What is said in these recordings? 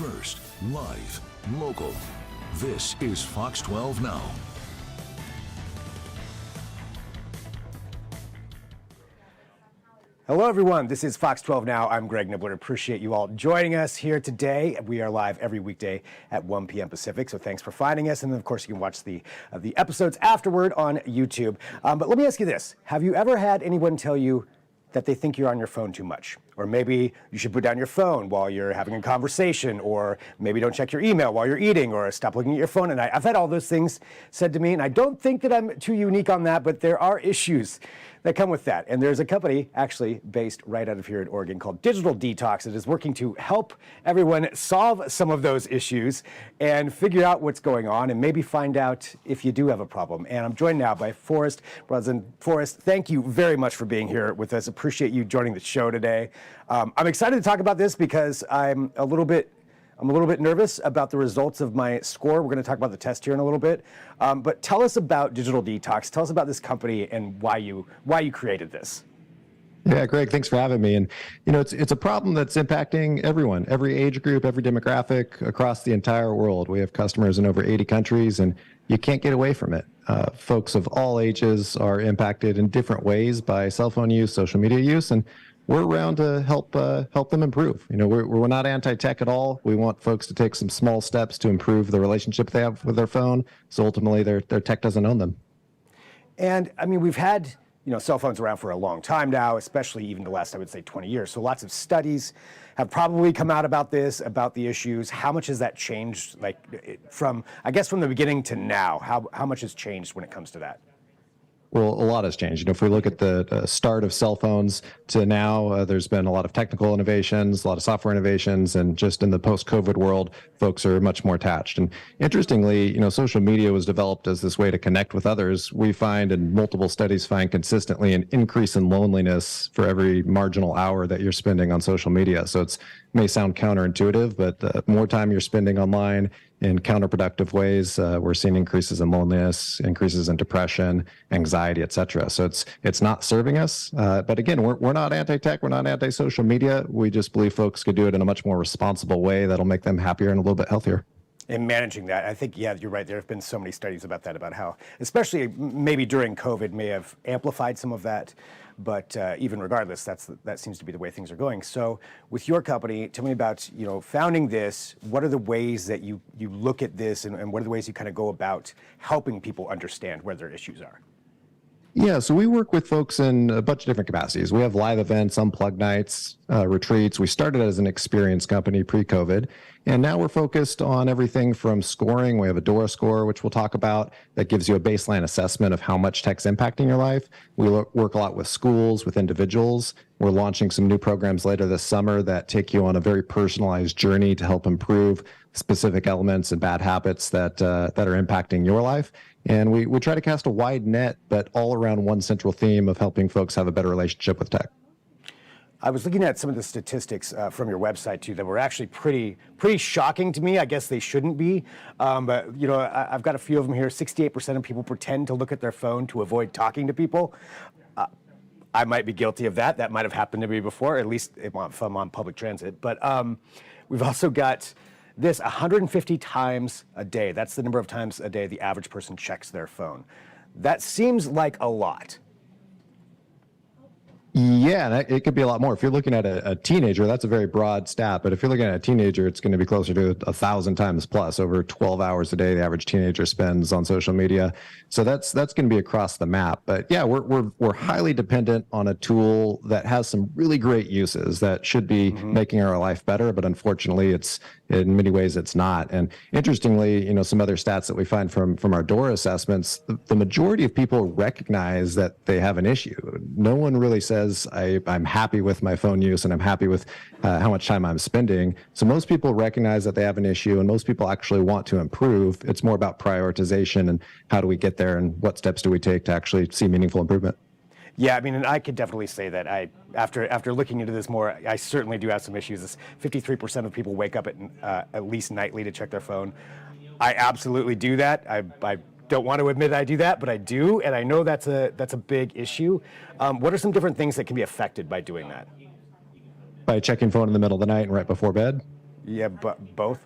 first, live, local. This is Fox 12 Now. Hello, everyone. This is Fox 12 Now. I'm Greg Nibbler. Appreciate you all joining us here today. We are live every weekday at 1 p.m. Pacific, so thanks for finding us. And then, of course, you can watch the episodes afterward on YouTube. But let me ask you this. Have you ever had anyone tell you that they think you're on your phone too much? Or maybe you should put down your phone while you're having a conversation, or maybe don't check your email while you're eating, or stop looking at your phone at night. I've had all those things said to me, and I don't think that I'm too unique on that, but there are issues that come with that. And there's a company actually based right out of here in Oregon called Digital Detox that is working to help everyone solve some of those issues and figure out what's going on and maybe find out if you do have a problem. And I'm joined now by Forrest Brunson. Forrest, thank you very much for being here with us. Appreciate you joining the show today. I'm excited to talk about this because I'm a little bit nervous about the results of my score. We're going to talk about the test here in a little bit. But tell us about Digital Detox. Tell us about this company and why you created this. Yeah, Greg, thanks for having me. And it's a problem that's impacting everyone, every age group, every demographic across the entire world. We have customers in over 80 countries, and you can't get away from it. Folks of all ages are impacted in different ways by cell phone use, social media use, and we're around to help them improve. We're not anti-tech at all. We want folks to take some small steps to improve the relationship they have with their phone, so ultimately their tech doesn't own them. And I mean, we've had cell phones around for a long time now, especially even the last, I would say, 20 years. So lots of studies have probably come out about this, about the issues. How much has that changed, from the beginning to now? How much has changed when it comes to that? Well, a lot has changed. If we look at the start of cell phones to now, there's been a lot of technical innovations, a lot of software innovations, and just in the post-COVID world, folks are much more attached. And interestingly, social media was developed as this way to connect with others. We find, and multiple studies find consistently, an increase in loneliness for every marginal hour that you're spending on social media. So it may sound counterintuitive, but the more time you're spending online in counterproductive ways, we're seeing increases in loneliness, increases in depression, anxiety, et cetera. So it's not serving us. But again, we're not anti-tech, we're not anti-social media. We just believe folks could do it in a much more responsible way that'll make them happier and a little bit healthier. In managing that, I think, yeah, you're right. There have been so many studies about that, about how, especially maybe during COVID, may have amplified some of that. But even regardless, that seems to be the way things are going. So with your company, tell me about, founding this. What are the ways that you look at this, and what are the ways you kind of go about helping people understand where their issues are? Yeah, so we work with folks in a bunch of different capacities. We have live events, unplugged nights, retreats. We started as an experience company pre-COVID, and now we're focused on everything from scoring. We have a DORA score, which we'll talk about, that gives you a baseline assessment of how much tech's impacting your life. We work a lot with schools, with individuals. We're launching some new programs later this summer that take you on a very personalized journey to help improve specific elements and bad habits that are impacting your life. And we try to cast a wide net, but all around one central theme of helping folks have a better relationship with tech. I was looking at some of the statistics from your website too that were actually pretty shocking to me. I guess they shouldn't be, but I've got a few of them here. 68% of people pretend to look at their phone to avoid talking to people. I might be guilty of that. That might have happened to me before, at least if I'm on public transit. But we've also got this 150 times a day. That's the number of times a day the average person checks their phone. That seems like a lot. Yeah, and it could be a lot more. If you're looking at a teenager, that's a very broad stat. But if you're looking at a teenager, it's going to be closer to 1,000 times plus. Over 12 hours a day, the average teenager spends on social media. So that's going to be across the map. But yeah, we're highly dependent on a tool that has some really great uses that should be making our life better. But unfortunately, it's in many ways it's not. And interestingly, some other stats that we find from our DORA assessments, the majority of people recognize that they have an issue. No one really says, I'm happy with my phone use and I'm happy with how much time I'm spending. So most people recognize that they have an issue, and most people actually want to improve. It's more about prioritization and how do we get there and what steps do we take to actually see meaningful improvement. Yeah, I mean, and I could definitely say that after looking into this more, I certainly do have some issues. 53% of people wake up at least nightly to check their phone. I absolutely do that. I don't want to admit I do that, but I do, and I know that's a big issue. What are some different things that can be affected by doing that? By checking phone in the middle of the night and right before bed? Yeah, but both.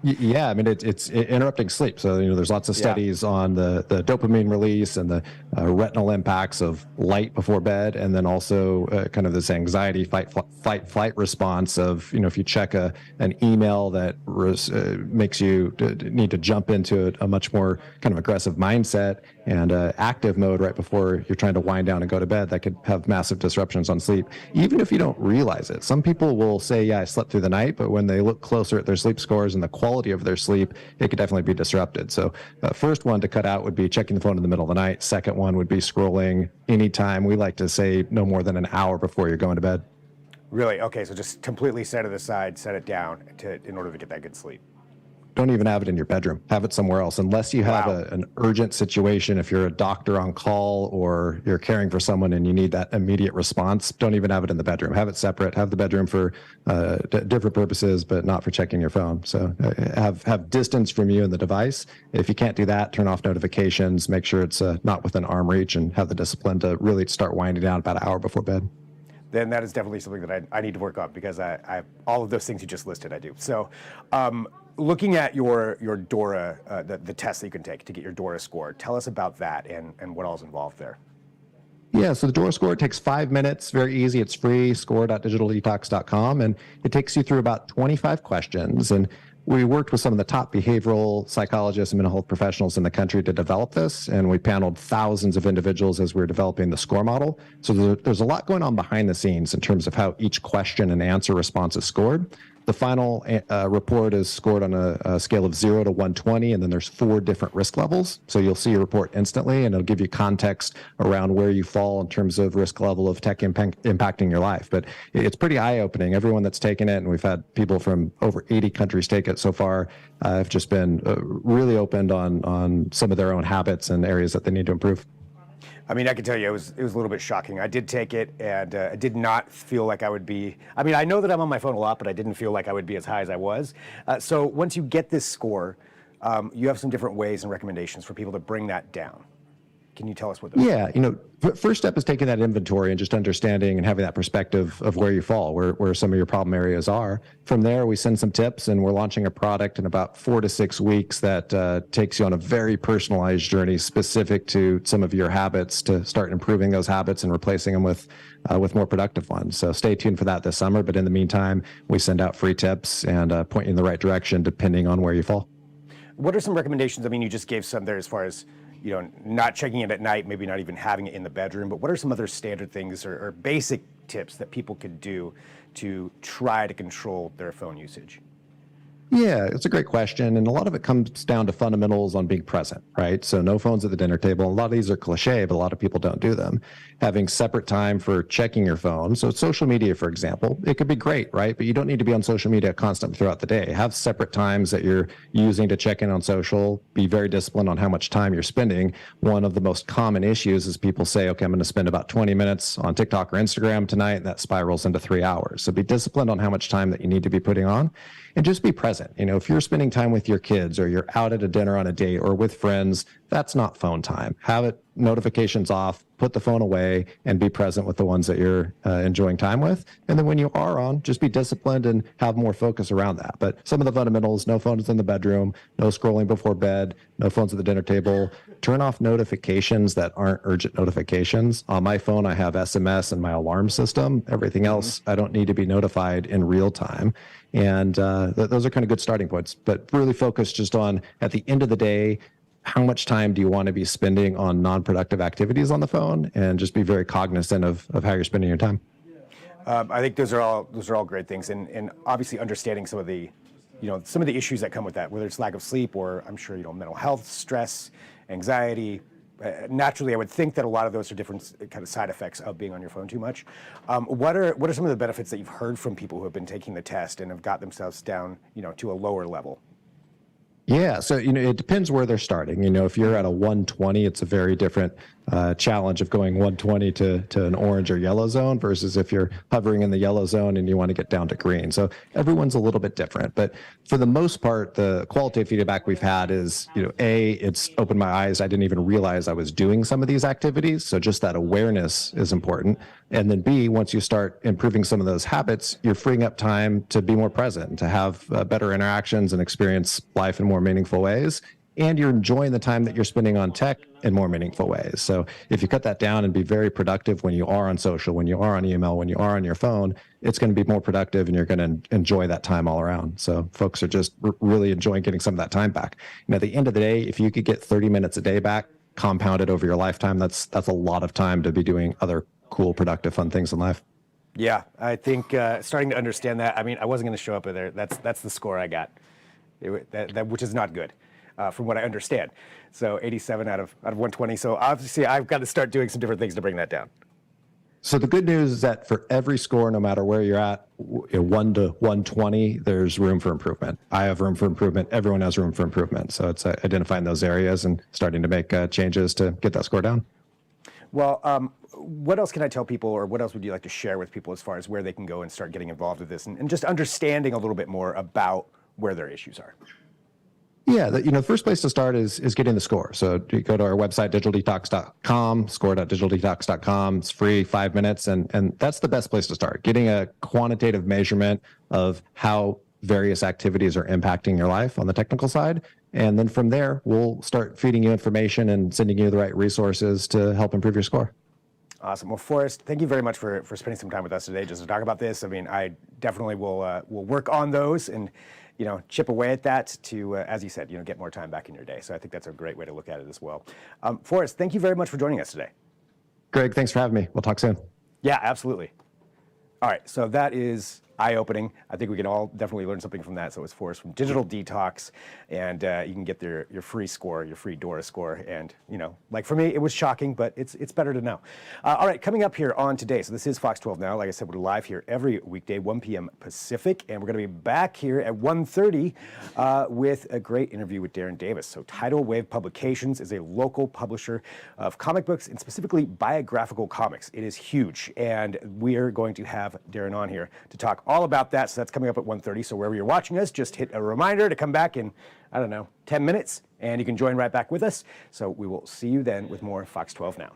Yeah, I mean it's interrupting sleep. So there's lots of studies on the dopamine release and the retinal impacts of light before bed, and then also kind of this anxiety flight response of if you check an email that makes you need to jump into a much more kind of aggressive mindset and active mode right before you're trying to wind down and go to bed, that could have massive disruptions on sleep, even if you don't realize it. Some people will say, yeah, I slept through the night, but when they look closer at their sleep scores and the quality of their sleep, it could definitely be disrupted. So first one to cut out would be checking the phone in the middle of the night. Second one would be scrolling anytime. We like to say no more than an hour before you're going to bed. Really? Okay, so just completely set it aside, set it down in order to get that good sleep. Don't even have it in your bedroom. Have it somewhere else, unless you have an urgent situation. If you're a doctor on call or you're caring for someone and you need that immediate response, don't even have it in the bedroom. Have it separate. Have the bedroom for different purposes, but not for checking your phone. So have distance from you and the device. If you can't do that, turn off notifications. Make sure it's not within arm reach, and have the discipline to really start winding down about an hour before bed. Then that is definitely something that I need to work on, because I all of those things you just listed, I do. So looking at your DORA, the test that you can take to get your DORA score, tell us about that and what all is involved there. Yeah, so the DORA score, it takes 5 minutes, very easy. It's free, score.digitaldetox.com, and it takes you through about 25 questions. And we worked with some of the top behavioral psychologists and mental health professionals in the country to develop this, and we paneled thousands of individuals as we were developing the score model. So there's a lot going on behind the scenes in terms of how each question and answer response is scored. The final report is scored on a scale of 0 to 120, and then there's 4 different risk levels. So you'll see your report instantly, and it'll give you context around where you fall in terms of risk level of tech impacting your life. But it's pretty eye-opening. Everyone that's taken it, and we've had people from over 80 countries take it so far, have just been really opened on some of their own habits and areas that they need to improve. I mean, I can tell you, it was a little bit shocking. I did take it, and I did not feel like I would be. I mean, I know that I'm on my phone a lot, but I didn't feel like I would be as high as I was. So once you get this score, you have some different ways and recommendations for people to bring that down. Can you tell us what those are? Yeah, first step is taking that inventory and just understanding and having that perspective of where you fall, where some of your problem areas are. From there, we send some tips, and we're launching a product in about 4 to 6 weeks that takes you on a very personalized journey specific to some of your habits to start improving those habits and replacing them with more productive ones. So stay tuned for that this summer. But in the meantime, we send out free tips and point you in the right direction depending on where you fall. What are some recommendations? I mean, you just gave some there as far as not checking it at night, maybe not even having it in the bedroom, but what are some other standard things or basic tips that people could do to try to control their phone usage? Yeah, it's a great question. And a lot of it comes down to fundamentals on being present, right? So no phones at the dinner table. A lot of these are cliche, but a lot of people don't do them. Having separate time for checking your phone. So social media, for example, it could be great, right? But you don't need to be on social media constantly throughout the day. Have separate times that you're using to check in on social. Be very disciplined on how much time you're spending. One of the most common issues is people say, okay, I'm going to spend about 20 minutes on TikTok or Instagram tonight, and that spirals into 3 hours. So be disciplined on how much time that you need to be putting on. And just be present. If you're spending time with your kids or you're out at a dinner on a date or with friends, that's not phone time. Have it notifications off, put the phone away, and be present with the ones that you're enjoying time with. And then when you are on, just be disciplined and have more focus around that. But some of the fundamentals: no phones in the bedroom, no scrolling before bed, no phones at the dinner table. Turn off notifications that aren't urgent notifications. On my phone, I have SMS and my alarm system. Everything else, I don't need to be notified in real time. And those are kind of good starting points. But really focus just on, at the end of the day, how much time do you want to be spending on non-productive activities on the phone, and just be very cognizant of how you're spending your time. I think those are all great things, and obviously understanding some of the issues that come with that, whether it's lack of sleep or, I'm sure, mental health, stress, anxiety. Naturally, I would think that a lot of those are different kind of side effects of being on your phone too much. What are some of the benefits that you've heard from people who have been taking the test and have got themselves down, to a lower level? Yeah, so it depends where they're starting. If you're at a 120, it's a very different challenge of going 120 to an orange or yellow zone versus if you're hovering in the yellow zone and you want to get down to green. So everyone's a little bit different, but for the most part, the qualitative feedback we've had is, A, it's opened my eyes. I didn't even realize I was doing some of these activities. So just that awareness is important. And then B, once you start improving some of those habits, you're freeing up time to be more present, to have better interactions and experience life in more meaningful ways. And you're enjoying the time that you're spending on tech in more meaningful ways. So if you cut that down and be very productive when you are on social, when you are on email, when you are on your phone, it's going to be more productive and you're going to enjoy that time all around. So folks are just really enjoying getting some of that time back. At the end of the day, if you could get 30 minutes a day back, compounded over your lifetime, that's a lot of time to be doing other cool, productive, fun things in life. Yeah, I think starting to understand that. I mean, I wasn't going to show up there. That's the score I got, which is not good. From what I understand. So 87 out of 120. So obviously I've got to start doing some different things to bring that down. So the good news is that for every score, no matter where you're at, 1 to 120, there's room for improvement. I have room for improvement. Everyone has room for improvement. So it's identifying those areas and starting to make changes to get that score down. Well, what else can I tell people, or what else would you like to share with people as far as where they can go and start getting involved with this and just understanding a little bit more about where their issues are? Yeah, the first place to start is getting the score. So you go to our website, digitaldetox.com, score.digitaldetox.com. It's free, 5 minutes, and that's the best place to start. Getting a quantitative measurement of how various activities are impacting your life on the technical side. And then from there, we'll start feeding you information and sending you the right resources to help improve your score. Awesome. Well, Forrest, thank you very much for spending some time with us today just to talk about this. I mean, I definitely will work on those and chip away at that to, as you said, get more time back in your day. So I think that's a great way to look at it as well. Forrest, thank you very much for joining us today. Greg, thanks for having me. We'll talk soon. Yeah, absolutely. All right, so that is eye-opening. I think we can all definitely learn something from that. So it's Forrest from Digital Detox, and you can get your free score, your free DORA score. And like for me, it was shocking, but it's better to know. All right, coming up here on today. So this is Fox 12 Now. Like I said, we're live here every weekday, 1 p.m. Pacific, and we're going to be back here at 1:30 with a great interview with Darren Davis. So Tidal Wave Publications is a local publisher of comic books and specifically biographical comics. It is huge, and we are going to have Darren on here to talk all about that. So that's coming up at 1:30. So wherever you're watching us, just hit a reminder to come back in, 10 minutes, and you can join right back with us. So we will see you then with more Fox 12 Now.